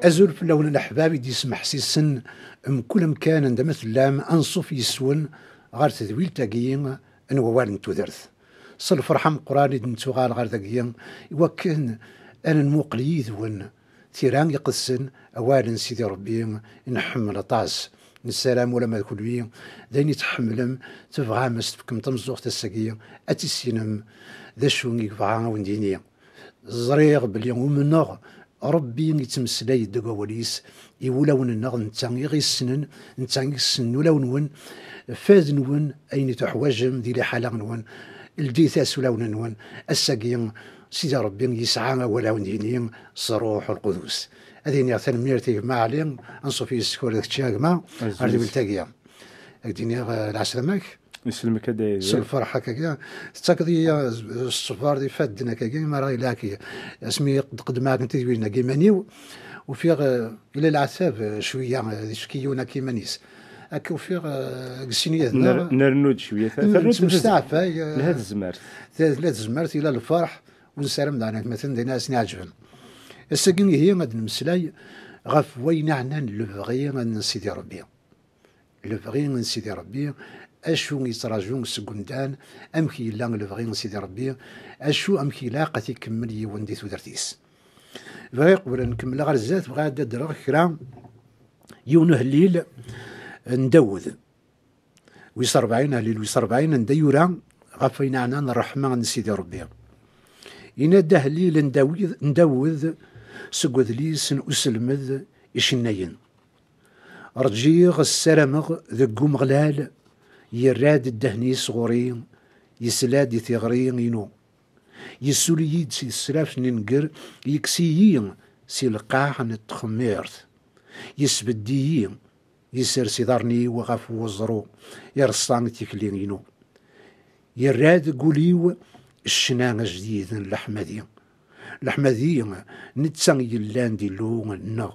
أزول في اللون الأحباب دي يسمح سيسن كل مكان عندما تلام أنصف يسون غير تذويل تاقيين أنوال نتوذرث صل فرحة مقراني نتوغال غير تاقيين وكان أنا نموقلي ذون تيران يقسن أولا سيدي ربي نحمل طاس السلام ولا ما كل داين يتحملم تبغى مستفكم تمزوغ تساقية أتسينم ذا شو يبغى وندينيا زريغ بلي ومنغ ربي يتمسلاي دقا وليس يولون النغ نتا يغيسنن نتا يغيسن ولون ون فاز نون أين تحوجم دي لحالة نون الديثاس ولون نون الساقية سيدي ربي يسعى ولا وندينيا صروح القدوس هذين يغتن ميرتي ما عليهم أنصو في السكور ذاك الشيء ما هذي بالتاقية هكديني العسلامك يسلمك هذا الفرحة كاكيا تاكدي الصفار دي فادنا كاكيا ما راهي لاكي اسمي قدماك انت وينا كيمانيو وفي الى العتاب شويه شكيونا كيمانيس هكا وفي قسينيات نرنود شويه مستعفى لهذا الزمارت لهذا الزمارت الى الفرح ونسالم دعنا مثلا دي ناس نعجبهم السكين هي غاد نمسلاي غاف وين عنان لو من سيدي ربي لو من سيدي ربي اشو يتراجون سكوندان امكي لا لو من سيدي ربي اشو امكي لا قد يكمل يوندي ثودرتيس بغا قبل نكمل غير الزات بغا درغ كرا يون هليل ندوذ ويس 40 هليل ويس 40 نديورا غاف وين عنان الرحمه من سيدي ربي ينادى هليل ندوذ سقوذ ليس أسلمذ إشناين رجيغ السرمغ ذقو مغلال يراد الدهني صغوري يسلاد ثغرين ينو يسوليد سي السلاف ننقر يكسيين سي القاع نتخميرت يسبديين يسر سيدارني وغاف وزرو يرصان تيكلين ينو يراد قوليو الشنان جديد الأحمدي الأحمدي نتسان يلان دي لون النغ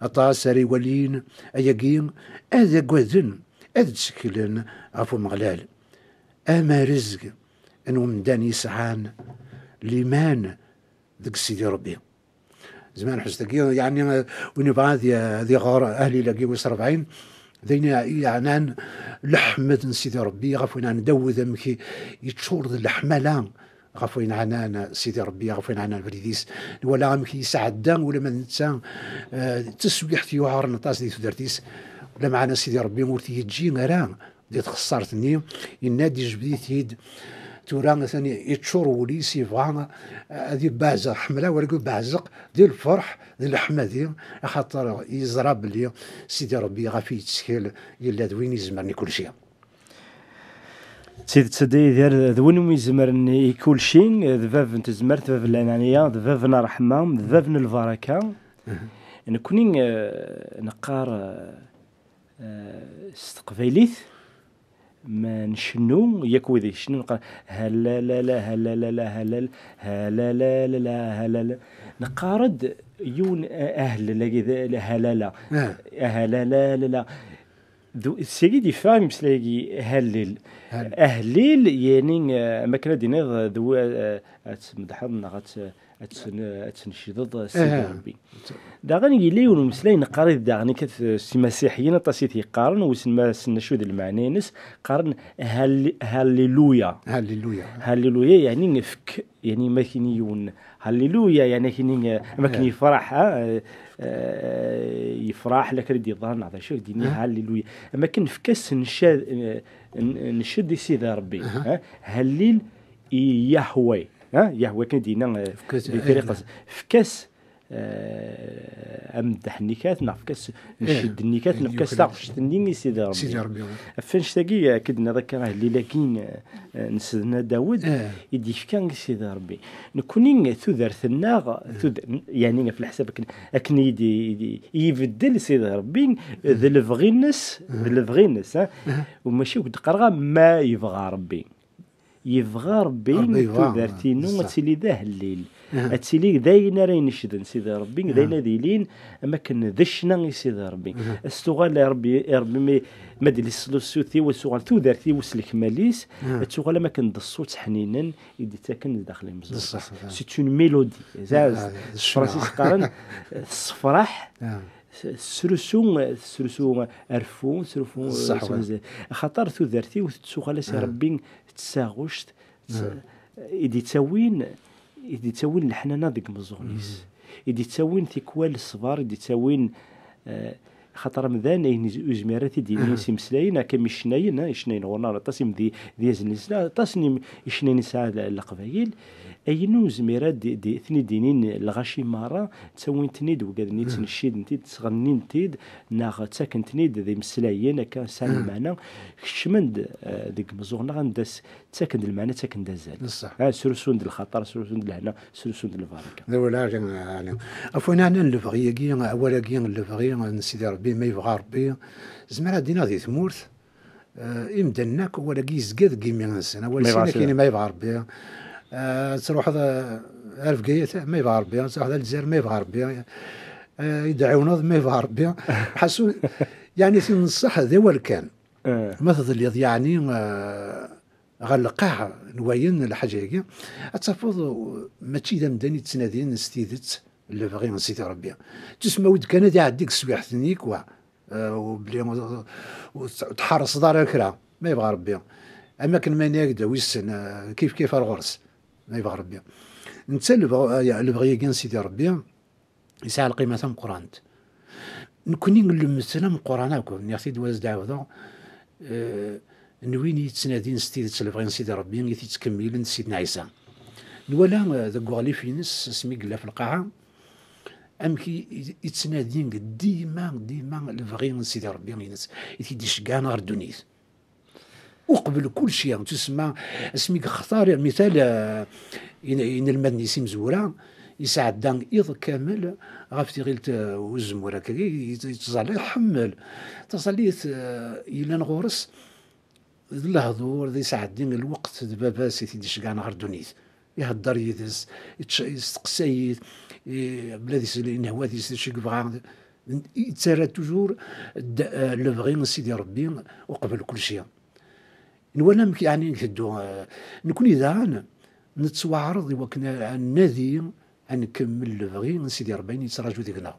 أطاسري ولين أيقين أذا قوذن أذا تسكلن عفو مغلال أما رزق أنو مدان يسعان ليمان ذك سيدي ربي زمان حسدك يعني ونبغى ذي غار أهلي لاقي ويس 40 ذين يعنان لحمة سيدي ربي غفوين ندوذ مكي يتشور ذي اللحمة غفوين عنان سيدي ربي غفوين عنان فريديس ولا مكي يسعد ولا ما نتسان تسويح يوعر نطاس دي ثدرتيس ولا معنا سيدي ربي مورتي يجي غيران دي تخسرتني ينادي جبديت يد تورا ثاني يتشور وليس يبغى هذه بعزق حمله ولا يقول بعزق ديال الفرح ديال الحمادي خاطر يزرى بلي سيدي ربي غافي يتسكيل يلا دوين يزمرني كل شيء سيدي تسدي ديال دوين يزمرني كل شيء ذباب انت زمرت ذباب الانانيه ذباب الرحمه ذباب البركه نكوني نقار استقباليت ما نشنو ياك وذي شنو نقرا هلا لا لا هلا لا لا هلا هلا لا لا هلا لا نقارد يون اهل لا هلا لا هلا لا لا ذو السيدي فاهم سلاقي هلل اهليل يعني ما كان دينا ذو مدحضنا غات اتنشيض سيدي ربي داغني يليون مسلاين قاري داغني سي مسيحيين طاسيتي قارن وسما سنشود المعنينس قارن هاليلويا هاليلويا هاليلويا يعني نفك يعني ما كينيون هاليلويا يعني كيني ما كاين يفرح يفرح لك ردي ظهر هذا شو ديني هاليلويا ما كان فكاس نشد سيدي ربي هالليل يهوي يهوى كان دينا بطريقه فكاس امدح النكات نفكاس نشد النكات نفكاس تاعش تنيني سيدي ربي فين شتاقي كدنا ذاك راه اللي لكن نسدنا داود يدي كان سيدي ربي نكونين ثذرثنا يعني في الحساب كن يبدل سيدي ربي ذا الفغينس وماشي تقرا ما يبغى ربي يبغى ربي تذرتينو تسيلي ذا الليل اتسيلي داينا راين نشدن سيدي ربي داينا ديلين اما كان دشنا سيدي ربي استغال يا ربي ما دير السلوسيوتي والسؤال تو دارتي وسلك ماليس السؤال ما كان الصوت حنينا يدي تاكن داخل المزرعه سي اون ميلودي زاز فرانسيس قارن الصفراح سرسو عرفون سرفون خاطر تو دارتي وتسوغ سي ربي تساغوشت يدي تسوين الحنانه ديك مزونيس يدي تسوين تيكوال الصبار يدي تسوين خاطر مذان يزميرات ديالي سيمسلاين كمشناين يشناين غورنا طاسم دي زنيسنا طاسني يشناين ساعه القبايل اينو زميرات دي ثني دينين الغاشي مره تسوين تنيد وكادني تنشيد نتيد تغنين تيد ناغ تساكن تنيد ذي مسلايين كان سان المعنى كشمند ديك مزوغنا غنداس تساكن المعنى تساكن دازال بصح سرسون د الخطر سرسون د الهنا سرسون د البركه ولا يعني عفوا انا الفغي كي اولا كي الفغي نسيدي ربي ما يبغى ربي زعما دينا ذي ثمورث امدناك ولا كي زكاد كي مينسن ولا سينا كاين ما يبغى ربي تروح هذا عارف قيت ما يبغى ربي تروح هذا الجزائر ما يبغى ربي يدعونا ما يبغى ربي حسوا يعني في الصح ذا ولا كان مثل يعني غلقاها نوين الحاجه هي تصفض ماشي ذا مداني تسنادين ستيدت اللي باغي نسيت ربي تسمى ود كان ذا عندك سبيح ثنيك وبلي وتحرص دار الكرا ما يبغى ربي اما كان ما ناقد ويسن كيف الغرس ما يبغى ربي انت اللي بغى كان سيدي ربي يسعى القيمه تاع القران نكوني نلمسنا من القران هكا نيختي دواز دعوه نوين يتسنادين ستيدت اللي بغى نسيدي ربي يتكمل سيدنا عيسى نولا ذا غالي فينس سمي قلا في القاعه امكي يتسنادين ديما اللي بغى نسيدي ربي الناس يتيديش كاع نهار الدنيس وقبل كل شيء تسمى اسمي اختار مثال ان المدني سي مزوره يساعد دان ايض كامل غافتي غيلت وزموره كي يتزال يحمل تصليت الى نغورس الهضور ذي يساعد دين الوقت دبابا سيتي ديش كاع نهار دونيت يهضر يدس يستقسي بلادي نهواتي شي بغا يتسارى توجور لو فغي سيدي ربي وقبل كل شيء نولا يعني نهدو نكون اذا نتواعرض وكنا نادي نكمل لو فغي سيدي ربي يتراجو ديكنا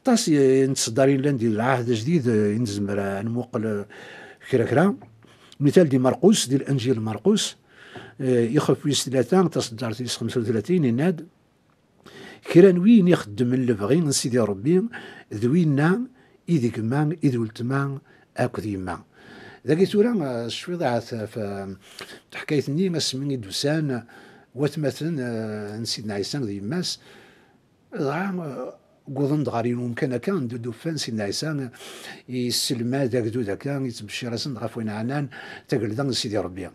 طاس نتصدرين لنا ندير العهد جديد نزمر نموقل كرا مثال دي مرقوس ديال انجيل مرقوس يخف في 3 تصدر في 35 يناد كرا وين يخدم اللي بغي سيدي ربي ذوينا اذ كمان اذ ولتما اكو ديما ذاك تورا شوي ضاعت في حكايتني ما سميني دوسان وتمثلا نسيدنا عيسى ذي ماس ضاع قوضن دغارين ممكن كان دو فان سيدنا عيسى يسلم ذاك دو ذاك يتبشر راسن غاف وين عنان تقلد سيدي ربي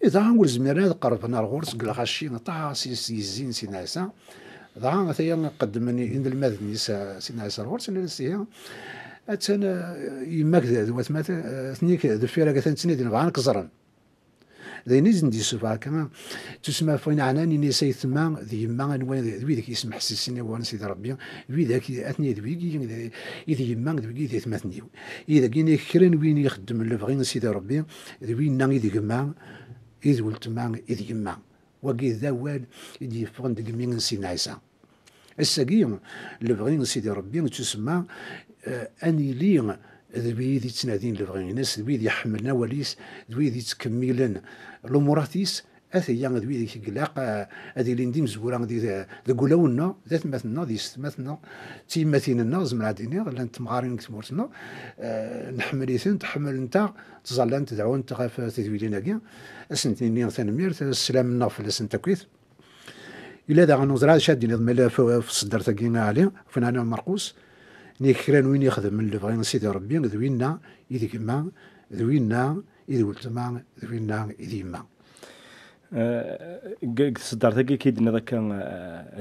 إذا نقول زميرات قربنا الغرس قال غاشي طاس يزين سيدنا عيسى ضاع مثلا قدمني عند المذني سيدنا عيسى الغرس اللي نسيها أتنا يماك ذوات مات ثنيك دفيرة كثن تسنيد نبغى كزرن ذي نزن دي سوفا كما تسمى فين عناني نسي ثما ذي ما نوين ذي ذيك يسمح حسيسني وانا سيدي ربي ذي ذاك اثني ذي إذا يما ذي ذي ثمثني إذا كاين كرين وين يخدم اللي بغينا سيدي ربي ذي وين نغي ذي ما إذ ولت ما إذ يما وكي ذا وال إذ يفغن ديك مين سيدنا عيسى الساقي اللي بغينا سيدي ربي تسمى اني لي ذوي تنادين اللي بغينا الناس ذوي يحملنا وليس ذوي تكملن الاموراتيس اثيا ذوي ذيك قلاق هذه اللي نديم زورا ذي قولونا ذات مثلنا ذي ستمثلنا تيماتيننا زمرا دينيا ولا انت مغارين كتمورتنا نحمليثن تحمل انت تظل انت دعوه انت غاف تذويلنا كاع اسنتيني ثانمير السلام النافل اسنت كويس الا ذا غنوزرا شادين الملا في الصدر تاعنا عليه فين انا مرقوس نيكران وين يخدم من اللي بغينا سيدي ربي ذوينا إذا كما ذوينا إذا ولت ما ذوينا إذا يما صدرت كي كيدنا ذاك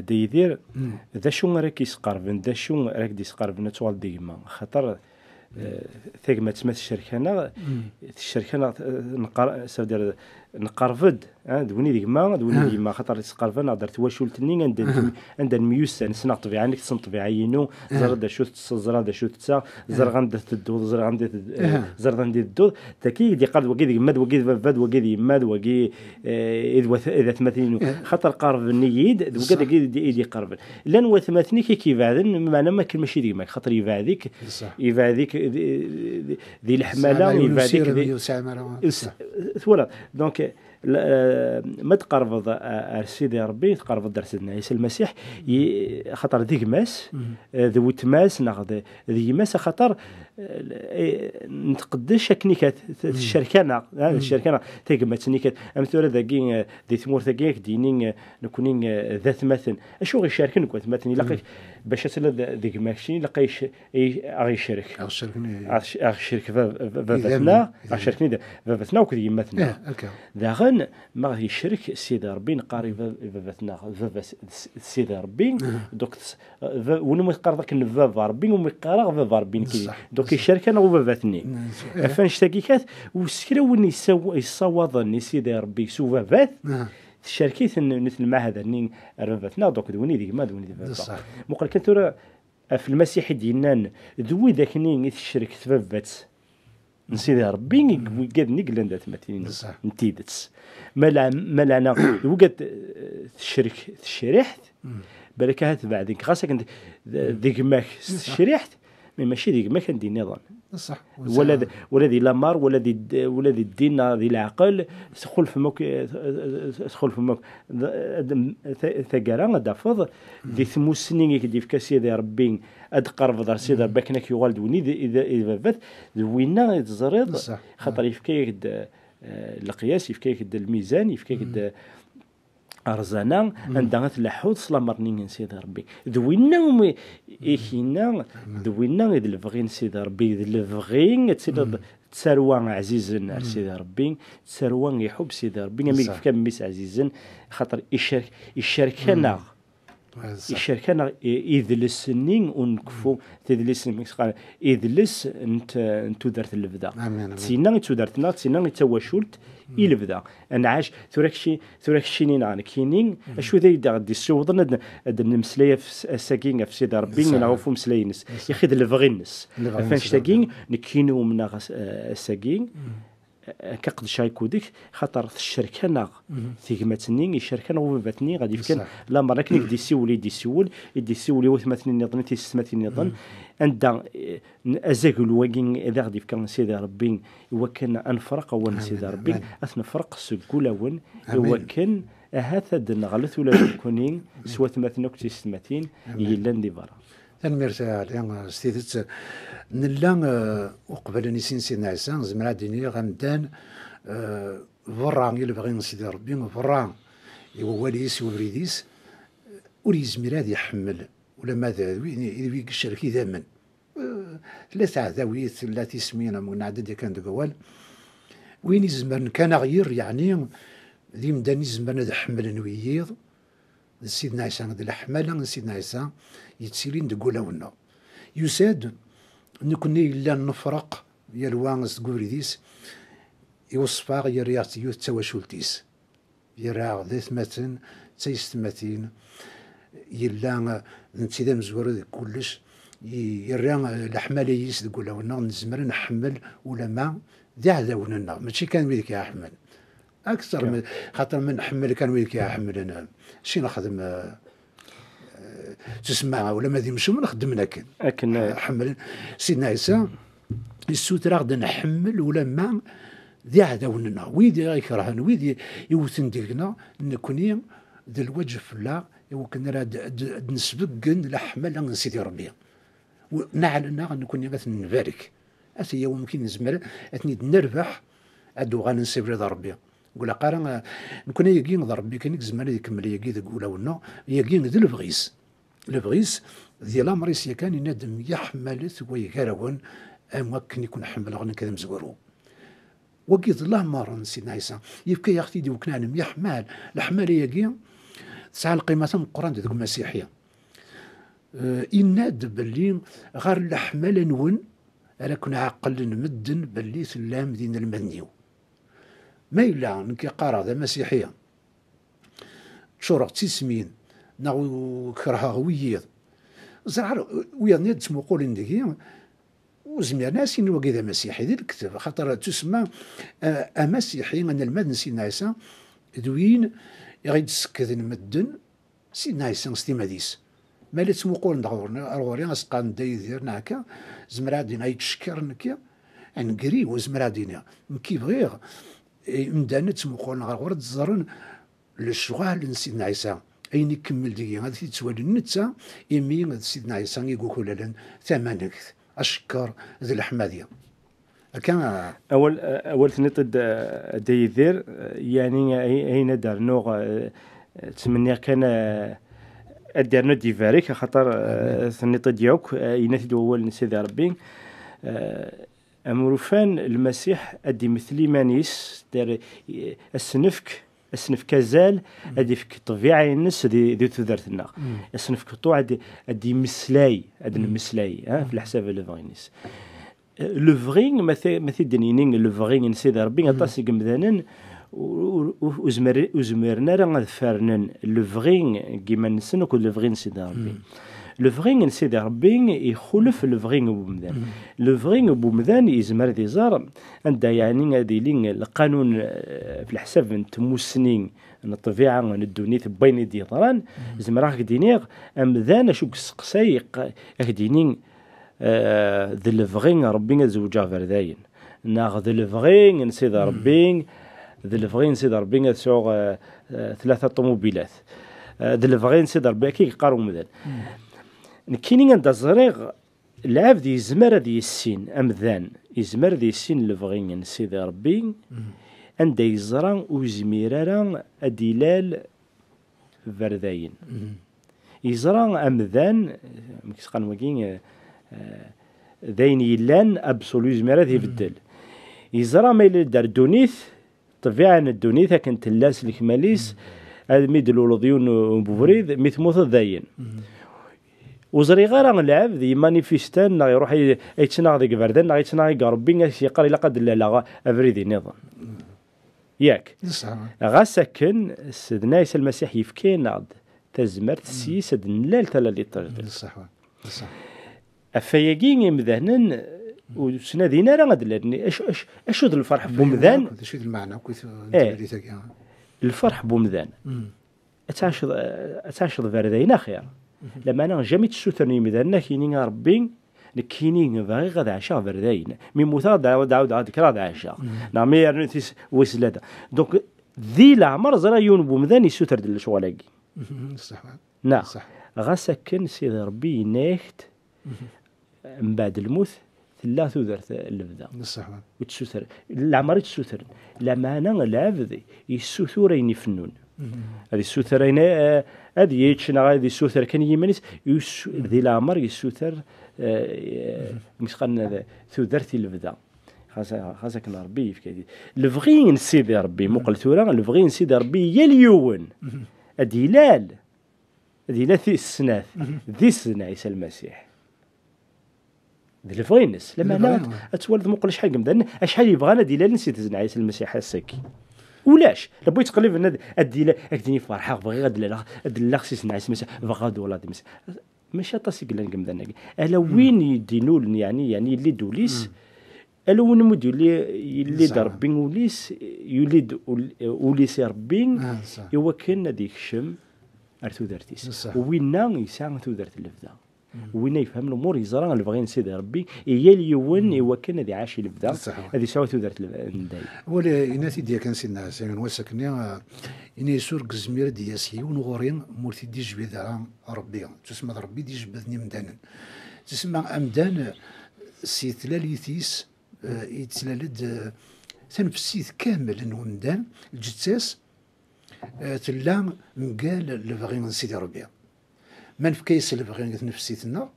ديدير ذا شو راك يسقربن ذا شو راك يسقربن توال ديما خاطر ثقمة تمثل الشركة نقرا سودير نقرفد دوني ديك ما خاطر تقرفن هضر تواشولتني عند الميوس نسنا طبيعه انك تصن طبيعيينو زر دا شو زر دا شو تسا زر غند تدو زر غند زر غند تدو تاكي دي قرد وكي ديك ماد وكي فاد وكي دي ماد وكي اذا ثمثين خاطر قرب النيد وكذا دي قرب لان وثمثني كي بعدن معنى ما كل ماشي ديما خاطر يبعديك ذي الحماله يبعديك ثورة دونك ما تقرب سيدي ربي تقرب درس عيسى المسيح خاطر ذيك ماس ذو تماس ناخذ ذي ماس خاطر نتقدش كنيكات الشركانه تيقمات نيكات امثله ذاكي ذي ثمور ذاكي دينين نكونين ذات مثل اشو غير شاركين كنت مثلا لاقي باش تسال ذيك ماشي لاقيش غير شرك شرك فاتنا شركني فاتنا وكذي مثلا داغن ما غادي يشرك سيدي ربي نقاري فاتنا سيدي ربي دوك ونو مقارضك نفا ربي ومقارغ فا ربي كي دوك الشركه انا وفاتني فاش تاكيكات وسكرا وني يصوضني سيدي ربي سوفا فات شاركيت مثل ما هذا نين رفاتنا دوك دوني ديك ما دوني ديك مقال كثر في المسيح ديالنا ذوي ذاك نين الشرك تفبات نسيدي ربي وقادني قلنا مثلا نتيدت ما انا وقد الشريحت بالك هات بعدين خاصك ديك ماك الشريحت ماشي ديك ما كان دي نظام صح ولا دي لامار ولا دي الدين ذي العقل تدخل فمك ثقرا دافض دي ثمو سنين كي في سيدي ربي ادقرب دار سيدي ربي كناك يوالدوني اذا فات وينا تزريض خاطر يفكيك القياس يفكيك الميزان يفكيك أرزانا عندنا تلاحظ سلامرنين سيد ربي ذوينا إيشينا ذوينا إذا الفغين سيد ربي إذا الفغين تسروان عزيزا سيد ربي تسروان يحب سيد ربي نميك في كم ميس عزيزا خاطر الشركنا إذلس نين ونكفو تدلس قال إذلس أنت درت البدا تسينا تدرتنا تسينا تواشلت إلى بدا أنا عاش ثوركشي نين كينين أشو ذي غادي السوضنا نمسليه في الساكين في سيد ربي نعرفو مسلاينس ياخذ الفغينس فاش تاكين نكينو من الساكين كقد شايكو ديك خاطر الشركه ناغ ثيغماتني الشركه وباتني غادي كان لا مره كني دي سيولي وثمثني نظن تيستمثني نظن عند ازاكل واكين اذا غادي كان سيدي ربي وكان انفرق ون سيدي ربي اثنفرق سكولاون وكان هذا نغلث ولا كونين سوا ثمثنك تيستمثين يلان دي برا تنميرت على ستيدت نلا وقبل نسين سيدنا عيسى زمرا ديني غمدان فران اللي بغي سيدي ربي فران يواليس وبريديس وليزمير هذا يحمل ولا ماذا وين الشركي دائما ثلاث عداويت التي سمينا من عدد كان دقوال وين يزمر كان غير يعني ذي مداني زمرنا ذا حمل نوييض سيدنا عيسى هذا الحمل سيدنا عيسى يتسيرين دقولاونا يساد نكوني إلا نفرق يالوانس تقوليديس يوصفا يرياس يوث تواشولتيس يرا ذات ماتن تيستماتين يلا نتيدا مزور كلش يرا الحماليس تقولاونا نزمر نحمل ولا ما ذي عداونا ماشي كان ويلك يا أحمد أكثر من خاطر من نحمل كان ويلك يا أحمد أنا شي نخدم تسمع ولا ما ديمشو نخدم لكن حمل سيدنا عيسى السوتر غدا نحمل ولا ما ذي عداوننا ويدي يكرهن ويدي يوثن ديكنا نكوني ذا الوجه فلا وكنا راه نسبقن لحمل عن سيدي ربي ونعلنا نكوني مثلا نبارك أتي ممكن نزمر أتني نربح أدو غنسيب رضا ربي نقول قارن نكون يقين ربي كان زمان يكمل يقي تقول ونا يقين ذي البغيس ذي لامريس كان يندم يحملت ويكرهون أماكن يكون حمل غن كذا مزورو وقيت الله مرن سيدنا عيسى يبكي يا اختي دي وكنانم يحمل الحمال يقين تسعى القيمة القرآن تقول مسيحية إناد باللي غير الحمال نون أنا كنا عقل مدن باللي سلام دين المدنيو ما إلا نكي قارع ذا مسيحية تشورق تسمين ناو كرها ويض زعر ويا نيد تسمو قولين ديكي وزمير ناس ينوقي ذا مسيحي ذي الكتاب خاطر تسمى مسيحي أن المدن سيدنا عيسى دوين يغيد سكذ مدن سيدنا عيسى ستيما ديس ما لا تسمو قول ندغورنا أرغوريان أسقان دايذير ناكا زمرادين أي تشكر نكيا نقري وزمرادين نكي بغيغ مدانا تسمو قول نغور تزرن للشغال سيدنا عيسى أين يكمل ديكي هذا تتوالي النتا إمي سيدنا عيسى يقول لنا ثمانك أشكر ذي الأحمدية كان أول ثنيط دايذير يعني أين دار نوع تمني كان أديرنا ديفاريك خاطر ثنيط ديوك ينتدو أول نسيد ربي أمروفان المسيح أدي مثلي مانيس دار السنف كازال أدي فيك طبيعة الناس دي تذرتنا السنف كطوع أدي مسلاي أدنى مسلاي في الحساب الفغينيس لفغين مثل دنينين لفغين نسيد ربي غطاسي قمدانن وزمرنا راه غفرنن لفغين كيما نسنو كل لفغين نسيد ربي لفغين نسيد ربي يخلف لفغين بومدان لفغين بومدان يزمر ذي زار عندها يعني هذه لين القانون في الحساب نتمو السنين الطبيعه ندوني بين دي ضران زمراك دينيغ امذان شو قسايق اكدينين ذي لفغين ربي زوجا فرداين ناخذ لفغين نسيد ربي ذي لفغين نسيد ربي تسوق 3 طوموبيلات ذي لفغين نسيد ربي كي قارو مدان كاينين عند الزريغ العبد يزمر ذي السين أمذان يزمر ذي السين لفغين نسيد ربي عند يزران وزميران أدلال فرداين يزران أمذان مكسقان وكين ذين يلان أبسولو زميرة ذي بدل يزران ما يلي دار دونيث طبيعة الدونيث كانت اللاس الكماليس هذا ميدلو لضيون بوفريد مثموث ذاين وزري غير نلعب ذي مانيفيستان يروح يتشناغ ذيك فردان يتشناغ يقربين يقال إلا قد لا أفريدي نظام ياك غا ساكن سيدنا عيسى المسيح يفكين ناض تزمر تسيس نلال تلا اللي تجد صح صح افياكين يمذهنن وسنادينا راه غادلني اش ذو الفرح بومذان اش المعنى كنت الفرح بومذان اتعشض فردين خير لما انا جامي تسوثرني مذان كاينين ربي كاينين باغي غاد عشا فردين مي موتا عاود كرا عشا نعمي رنتيس وسلاده دونك ذي العمر زرا يون بومذان يسوثر ديال الشغلاكي صح نعم غاسكن سيدي ربي ناخت من بعد الموت لا تذرت اللبذا صح وتسوثر العمر تسوثر لما انا العبد يسوثرين يفنون هذه السوثرين هذه يتشنا هذه السوثر كان يمنيس ذي العمر يسوثر مسقنا ثذرتي اللبذا خاصك ربي في كذي الفغين سيدي ربي مقل ثورا الفغين سيدي ربي يليون الدلال ذي السنة ذي السنة عيسى المسيح ذي الفغينس لما انا اتولد مقل شحال قمدان شحال يبغانا دلال نسيت زنا عيسى المسيح الساكي ولاش لبغيت تقلب ان الدلال اكدني فرحه بغي غدلال خصيصنا عيسى المسيح بغا ولا دي ماشي طاسي قلنا قمدان الا وين يدينول يعني اللي دوليس الا وين مود اللي ربي وليس يولد وليس ربي هو كان هذيك الشم ارثو درتيس وينا يسعى ثودرت اللفظه وين يفهم الامور يزرع اللي بغي نسيد ربي هي اليوم هو كان ذي عاشي اللفظه هذه سوا ثودرت النداي ولا يناتي ديال كان سيدنا سامي وسكني اني سورق زمير دياسي ونغورين مورتي دي جبيد ربي تسمى ربي دي جبدني مدانا تسمى امدان سيتلاليتيس يتلالد تنفسيت كامل انه مدان الجتاس تلا مقال اللي باغي نسيدي ربي ما نفكيس اللي باغي نفسيتنا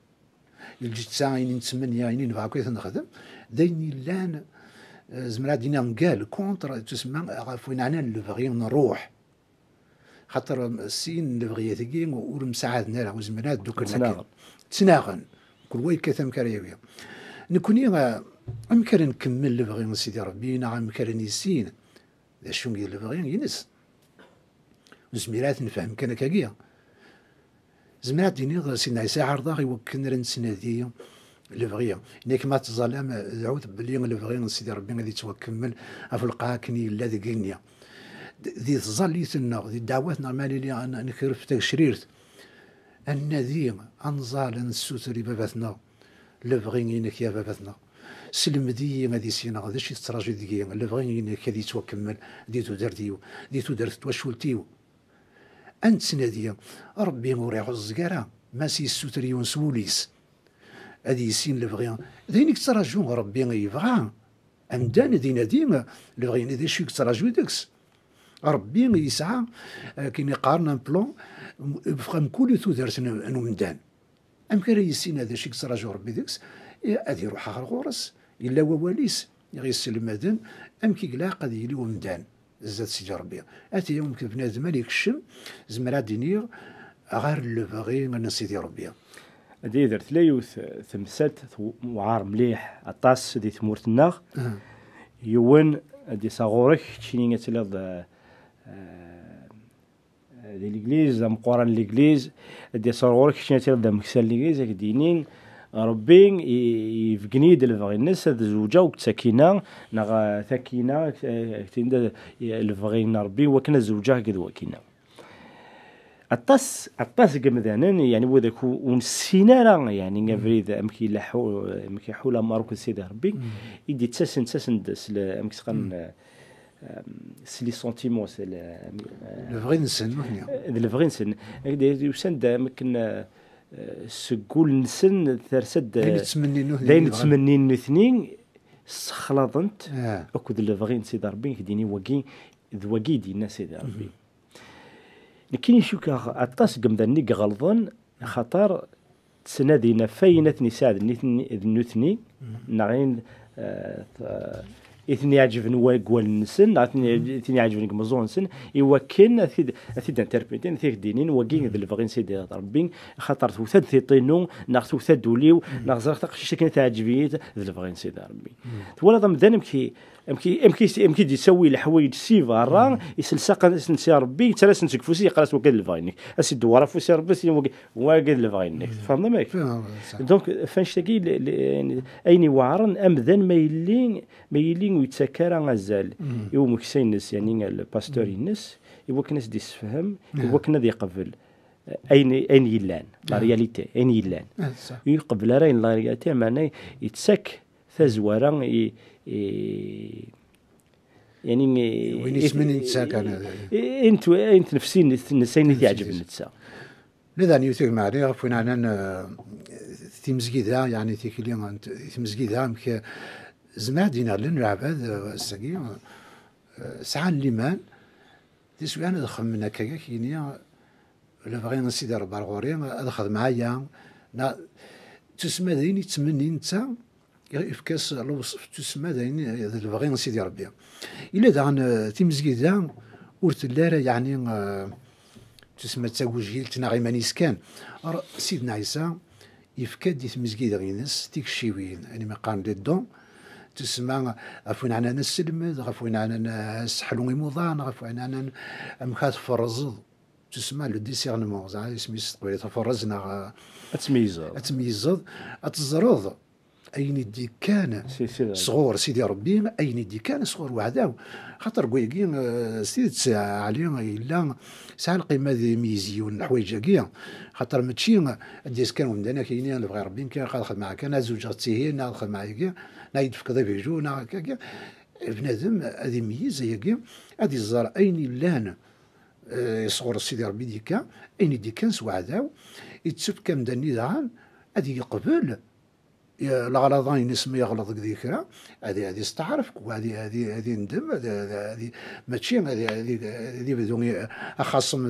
الجيت ساعين نتمنى يعني نبغى كويس نخدم دايني لان زمرا دينا مقال كونتر تسمى عفوا انا اللي باغي نروح خاطر السين اللي بغي تيكي ورمساعدنا راه زمرا دوك تناغن كل واحد كثم كريويه نكوني امكن نكمل اللي باغي نسيدي ربي نعم امكن نسين ذا شو يلبغي ينس زميرات نفهم كان كاكيا زميرات ديني سيدنا عيسى عرضاغ يوكن رنسنا دي الفغية إنك ما تظلم ذعوت بلي الفغية سيدي ربي غادي توكمل في القاكني الذي قينيا ذي تظليتنا ذي دعوتنا مالي لي أنا نكرف تشريرت أن ذي أنظال السوتري بابتنا الفغية إنك يا بابتنا سلم دي غادي سينا غادي شي تراجي ديكي الفغية إنك غادي توكمل دي تدرديو دي تدرت توشولتيو أنت سنادية ربي موريح الزقارة ما سي السوتريون سوليس هذه يسين لبغيان دينك تراجو ربي يبغى أمدان دينا ديما لبغيان هذا شو تراجو داكس ربي يسعى كي يقارن بلون بفهم كل تودرت انو مدان ام كان يسين هذا شي تراجو ربي داكس غادي يروح اخر غورس الا وواليس يغيسلم مدن ام كي قلا قد يلي ومدان زاد سيدي ربي اتي يوم كي بنادم يكشم زمرا دينير غير لبغي من سيدي ربي هادي درت لا يوث ثمسات وعار مليح اطاس دي ثمورتنا يون دي صغورك تشيني تلاض دي ليغليز مقورن ليغليز دي صغورك تشيني تلاض مكسل ليغليز دينين ربي يفقني دلفغي الناس هاد زوجة وتسكينة نغ ثكينة كتين الفغي ربي وكنا زوجة قد وكينا الطاس قمذانا يعني وذاك ونسينا يعني غافريد امكي لحو امكي حول ماروك سيدي ربي يدي تساسن داس امكي تقن سلي سونتيمون سي الفغي نسن الفغي نسن يسند يمكن سكول نسن ثرسد داين تمنين اثنين خلاطنت اكد الفغي سيدي ربي كديني وكي دينا سيدي ربي لكن يشوك أطاس قمدني غلظن خطر تسنادينا فاينتني سعد النثني نعين إثني عجبني وقول نسن إثني عجبني مزون نسن يوكن أثيد انتربريتين ثيك دينين وقين ذي الفغين سيدي ربي خطر توثد ثيطينو ناخ توثد دوليو ناخ زرق شكل تعجبيت ذي الفغين سيدي ربي ولا ضم ذا امكي دي يسوي الحوايج سيفارا يسلسق نسي ربي تراس نسك فوسي قراس وكاد الفاينك اسي دوار فوسي ربي سي واكاد الفاينك فهمنا ماك دونك فاش تلاقي ايني وعرن امذن ما يلين ويتسكر غزال يوم كسين الناس يعني الباستور الناس يبغى الناس دي يسفهم يبغى الناس يقبل اين يلان لا رياليتي اين يلان يقبل راين لا رياليتي معناه يتسك ثزوارا يعني وين يسمن نتساك انا انت نفسي نسيني يعجب النتسا لذا نيوتيك معني فين انا في مسجدها يعني تيك اليوم في مسجدها مك زما دينا للعباد السقي ساعه الليمان تسوي انا دخل من هكاك كينيا الا بغينا نسيدي ربع الغوري دخل معايا تسمى ديني تمني انت إفكاس الوصف تسمى داين البغي سيدي ربي إلا دان تيمزكيدا ورتلارا يعني تسمى تساوجيل تناغي مانيس كان سيدنا عيسى يفكاد دي تمزكيدا غينس تيك الشيوين يعني ما قام دون تسمى غفوين عنا السلمد غفوين عنا السحلون يموضان غفوين عنا مخات فرزض تسمى لو ديسيرنمون زعما سميت قبيله تفرزنا اتميزض اتزرض أين دي كان صغور سيدي ربي أين دي كان صغور وعداو خاطر كويكين سيدي تساعة عليهم إلا ساعة القيمة ذي ميزيون الحوايج كيا خاطر ماشي ديس كانوا مدانا كاينين اللي بغى ربي كان خاطر معاك أنا زوج تيهين ناخذ معاك كيا نايد في كذا فيجو كيا بنادم هذه ميزة كيا هذه الزار أين لان صغور سيدي ربي ديكا أين دي كان سوعداو يتسب كم داني دعان هذه يقبل الغلطان يسمى يغلط ذكرى هذه استعرف وهذه ندم هذه ماشي هذه بدون اخصم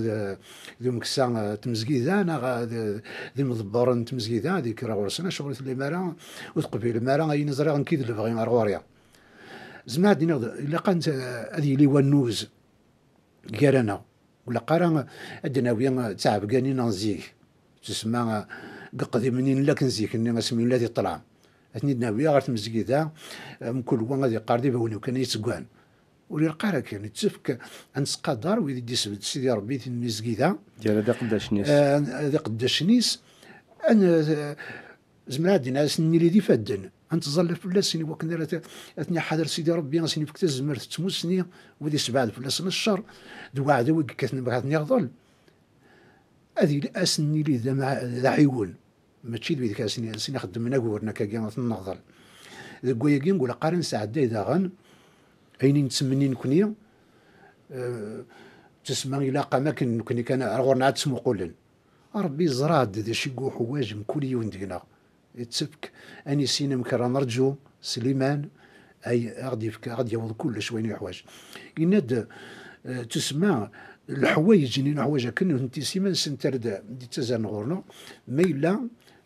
ذو مكسان تمزكيدان ذي مضبرن تمزكيدان هذيك راه ورسنا شغل المرا وتقبل المرا اي نزرع نكيد اللي بغي غوريا زعما دينا الا كانت هذه لي ونوز كيرانا ولا قرا الدناويه تاع بقاني نزيك تسمى قدي منين لا كنزيك اني اسمي ولادي طلع اثني ناويه غير تمزكيدا من كل وان غادي قاردي بوني وكان يتسكوان ولي القارة كان يتسفك أنسقدر ويدي دي سيدي ربي المزقيدة ديال هذا قداش نيس هذا قداش نيس أنا زمرا دينا سني لي دي فادن انتظل في الناس سني وكنا اثني حضر سيدي ربي سني فكت الزمر تموسني ودي سبعة في الناس الشر دوا عدو كثني بغاتني غضل هذه اسني لي ذا عيون ماشي بيدك سني خدم نقورنا كاكيا نغضل ذا كي نقول قارن ساعه اذا غن اين نتسمني نكوني تسمع الى قامكن كني كان غورنا تسمو قولن ربي زراد ذا شي حوايج من كل يوم دينا يتسبك اني سينا مكرا نرجو سليمان اي غادي يوض كل شويه حوايج يناد تسمع الحوايج ني حوايج كنو انت سيما سنترد دي تزان غورنا ما الا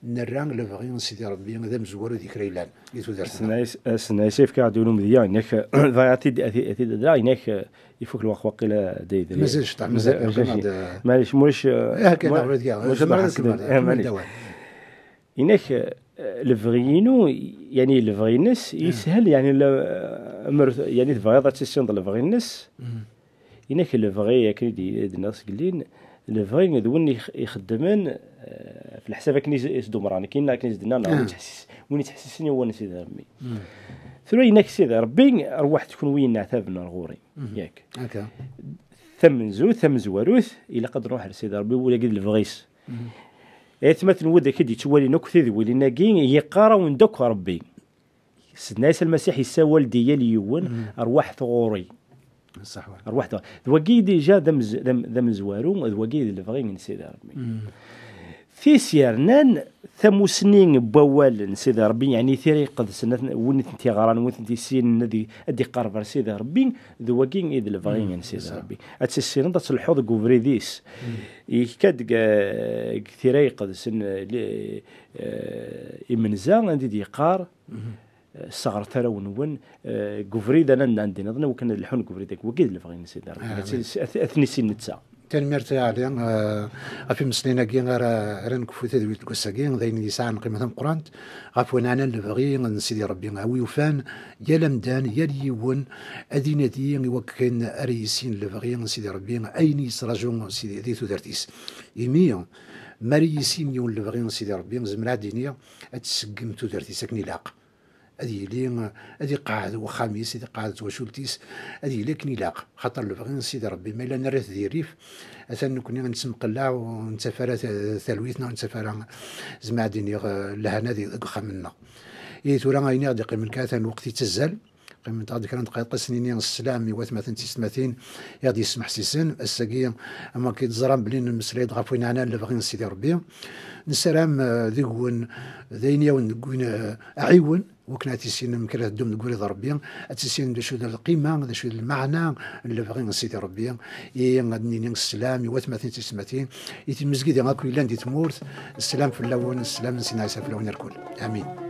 نران لفغي سيدي ربي هذا مزور ذيك ريلان قلت درت سنايسيف كاع ديالو مزيان انك فايتي اثي درا انك يفوك الوقت وقيله دايد مازالش طعم مازال معليش موش واش معليش انك الفغينو يعني الفغينس يسهل يعني يعني الفغيضه تسيون الفغينس انك الفغي كي الناس قلين الفغي ذون يخدمن في الحساب كني يسدو مراني كاين دنا وين تحسسني هو نسيت ربي ثرو انك سيدي ربي ارواح تكون وين عتابنا الغوري ياك هكا ثم زواروث الى قد نروح لسيدي ربي ولا قد الفغيس يتمثل ودا كدي توالي نكثي ذي ولي ناقين يقارا وندك ربي سيدنا المسيح يساوى ديال يون ارواح ثغوري صح ارواح ذوقي ديجا ذم زوارو ذوقي اللي بغي من سيدي ربي في سيرنان ثمو سنين بوال سيدي ربي يعني ثري قد سنه ونت انت غران ونت انت سين الذي ادي قرب سيدي ربي ذوقي اذ اللي بغي من سيدي ربي اتسيرن تصلحوا كوفريديس يكاد ثري قد سن يمنزا عندي دي قار الصغر ترى ونون كوفريد انا عندنا نظن وكان الحون كوفريدك وكيد اللي بغي سيدي ربي اثني سن نتسا كان مرتاع عليا في مسلينا كي راه نكفو تدويت الكساكين ذاين يسعى قيمه القران عفوا انا اللي بغي سيدي ربي وي وفان يا لمدان يا ليون ادينا دي وكان اريسين اللي بغي سيدي ربي اين يسراجون سيدي ديتو درتيس يميا مريسين يون اللي بغي سيدي ربي زمرا دينيا اتسقم تو درتيس ساكني لاق هذه قاعد وخاميس هذه قاعد وشولتيس هذه لكن لاق خاطر البغي سيدي ربي ما الا نرث ذي الريف اثن كنا نسمقلا ونتفارى ثلويتنا ونتفارى زعما ديني لهنا ذي خمنا تورا غايني غادي قيم الكاثن وقت تزال قيم غادي كان دقيقه سنين السلام يوات مثلا تسمثين غادي يسمح سيسن الساقيه اما كيتزرم بلين المسريد غافوين انا اللي باغي سيدي ربي نسلام ذيون ذينيا ونقول اعيون وكنا تيسين مكره الدم نقول ربي تيسين دشو القيمه دشو المعنى اللي باغي سيدي ربي غادي السلام يوات مثلا تسمثين يتي مسجد غاكو الا ندي تمورت السلام في اللون السلام نسينا في اللون الكل امين.